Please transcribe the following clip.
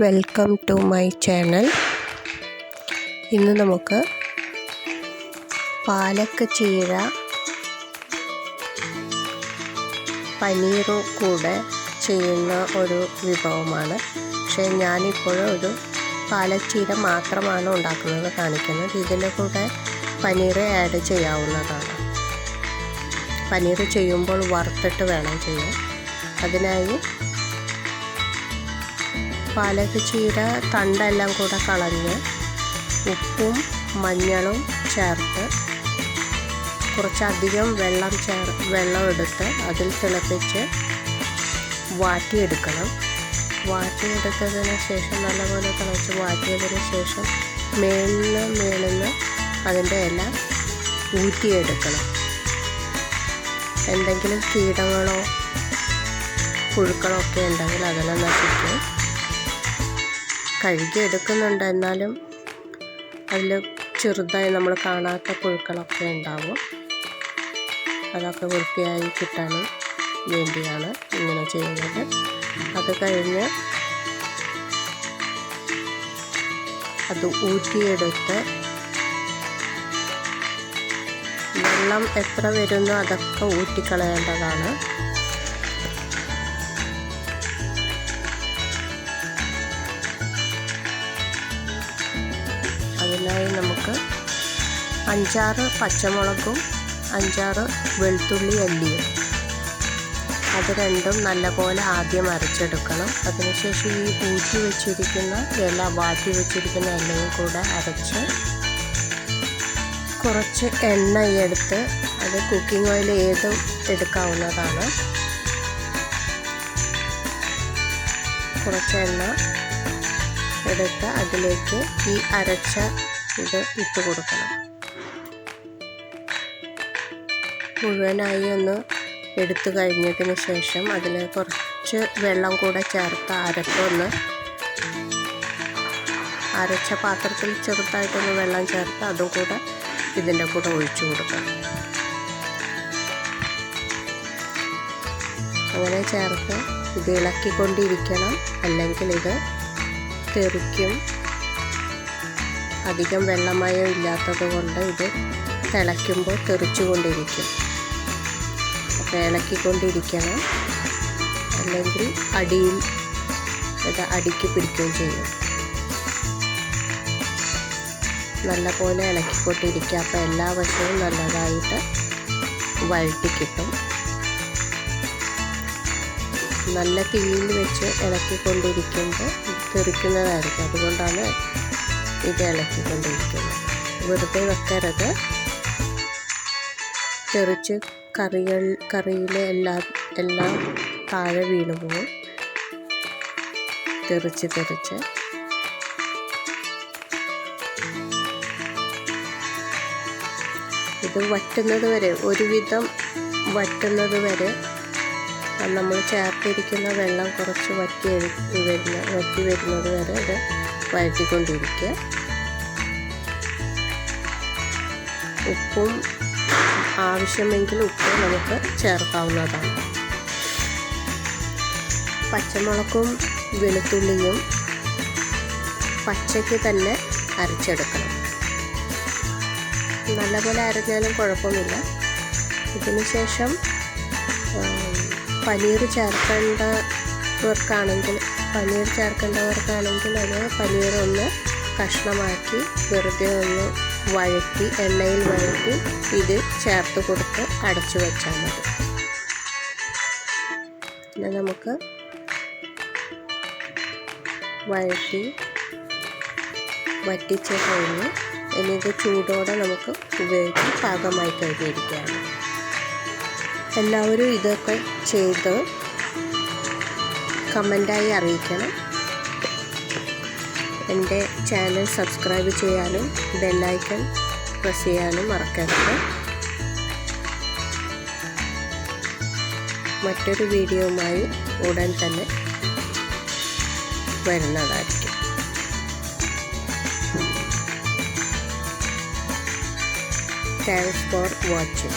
Welcome to my channel. ഇന്ന് നമുക്ക് പാലക്ക് ചീര പനീറും കൂടെ ചെയ്യുന്ന ഒരു വിഭവമാണ്. പക്ഷേ ഞാനിപ്പോഴും ഒരു പാലക്ക് ചീര മാത്രമാണ് ഉണ്ടാക്കുന്നത് കാണിക്കുന്നത്. ഇതിൻ്റെ കൂടെ പനീർ ആഡ് ചെയ്യാവുന്നതാണ്. പനീർ ചെയ്യുമ്പോൾ വറുത്തിട്ട് വേണം ചെയ്യാൻ. അതിനായി പാലക്ക് ചീര തണ്ടെല്ലാം കൂടെ കളഞ്ഞ് ഉപ്പും മഞ്ഞളും ചേർത്ത് കുറച്ചധികം വെള്ളം എടുത്ത് അതിൽ തിളപ്പിച്ച് വാട്ടിയെടുക്കണം. വാട്ടിയെടുത്തതിന് ശേഷം നല്ലപോലെ തിളച്ച് വാട്ടിയതിന് ശേഷം മേളിൽ അതിൻ്റെ ഇല ഊറ്റിയെടുക്കണം. എന്തെങ്കിലും കീടങ്ങളോ പുഴുക്കളോ ഒക്കെ ഉണ്ടെങ്കിൽ അതെല്ലാം നശിക്കും. കഴുകിയെടുക്കുന്നുണ്ട്, എന്നാലും അതിൽ ചെറുതായി നമ്മൾ കാണാത്ത പുഴുക്കളൊക്കെ ഉണ്ടാവും. അതൊക്കെ വൃത്തിയായി കിട്ടാനും വേണ്ടിയാണ് ഇങ്ങനെ ചെയ്യുന്നത്. അത് കഴിഞ്ഞ് അത് ഊറ്റിയെടുത്ത് വെള്ളം എത്ര വരുന്നോ അതൊക്കെ ഊറ്റിക്കളയേണ്ടതാണ്. അതിനായി നമുക്ക് 5-6 പച്ചമുളകും 5-6 വെളുത്തുള്ളി അല്ലിയും അത് രണ്ടും നല്ലപോലെ ആദ്യം അരച്ചെടുക്കണം. അതിനുശേഷം ഈ ഊറ്റി വെച്ചിരിക്കുന്ന വാട്ടി വെച്ചിരിക്കുന്ന എണ്ണയും കൂടെ അരച്ച് കുറച്ച് എണ്ണ എടുത്ത്, അത് കുക്കിംഗ് ഓയിൽ ഏതും എടുക്കാവുന്നതാണ്. കുറച്ച് എണ്ണ എടുത്ത് അതിലേക്ക് ഈ അരച്ച ഇത് ഇട്ട് കൊടുക്കണം. മുഴുവനായി ഒന്ന് എടുത്തു കഴിഞ്ഞതിന് ശേഷം അതിൽ കുറച്ച് വെള്ളം കൂടെ ചേർത്ത് അരച്ച പാത്രത്തിൽ ചെറുതായിട്ടൊന്ന് വെള്ളം ചേർത്ത് അതും കൂടെ ഇതിൻ്റെ കൂടെ ഒഴിച്ചു കൊടുക്കണം. അങ്ങനെ ചേർത്ത് ഇത് ഇളക്കിക്കൊണ്ടിരിക്കണം, അല്ലെങ്കിൽ ഇത് തെറിക്കും. അധികം വെള്ളമയം ഇല്ലാത്തത് കൊണ്ട് ഇത് തിളയ്ക്കുമ്പോൾ തെറിച്ചുകൊണ്ടിരിക്കും. അപ്പോൾ ഇളക്കിക്കൊണ്ടിരിക്കണം, അല്ലെങ്കിൽ അടിക്ക് പിടിക്കുകയും ചെയ്യും. നല്ലപോലെ ഇളക്കിക്കൊണ്ടിരിക്കുക. അപ്പോൾ എല്ലാ വശവും നല്ലതായിട്ട് വഴറ്റി കിട്ടും. നല്ല തീയിൽ വെച്ച് ഇളക്കിക്കൊണ്ടിരിക്കുമ്പോൾ തെറിക്കുന്നതായിരിക്കും. അതുകൊണ്ടാണ് ഇത് ഇളക്കിക്കൊണ്ടിരിക്കുന്നത്. വെറുതെ വെക്കരുത്. തെറിച്ച് കറിയിലെ എല്ലാം താഴെ വീണു പോകും. തെറിച്ച് ഇത് വറ്റുന്നത് വരെ, ഒരുവിധം വറ്റുന്നത് വരെ നമ്മൾ ചേർത്തിരിക്കുന്ന വെള്ളം കുറച്ച് വറ്റി വരുന്നത് വരെ ഇത് വഴറ്റിക്കൊണ്ടിരിക്കുക. ഉപ്പും ആവശ്യമെങ്കിൽ ഉപ്പ് നമുക്ക് ചേർക്കാവുന്നതാണ്. പച്ചമുളകും വെളുത്തുള്ളിയും പച്ചയ്ക്ക് തന്നെ അരച്ചെടുക്കണം. നല്ലപോലെ അരഞ്ഞാലും കുഴപ്പമില്ല. ഇതിന് ശേഷം പനീർ ചേർക്കേണ്ടവർക്കാണെങ്കിൽ അത് പനീർ ഒന്ന് കഷ്ണമാക്കി വെറുതെ ഒന്ന് എണ്ണയിൽ വഴറ്റി ഇത് ചേർത്ത് കൊടുത്ത് അടച്ചു വെച്ചാൽ മതി. പിന്നെ നമുക്ക് വറ്റിച്ച് കഴിഞ്ഞ് ഇനി ഇത് ചൂടോടെ നമുക്ക് ഉപയോഗിച്ച് പാകമായി കഴിഞ്ഞിരിക്കുകയാണ്. എല്ലാവരും ഇതൊക്കെ ചെയ്ത് കമൻ്റായി അറിയിക്കണം. എൻ്റെ ചാനൽ സബ്സ്ക്രൈബ് ചെയ്യാനും ബെല്ലൈക്കൺ പ്രസ് ചെയ്യാനും മറക്കരുത്. മറ്റൊരു വീഡിയോയുമായി ഉടൻ തന്നെ വരുന്നതായിരിക്കും. Thanks for watching.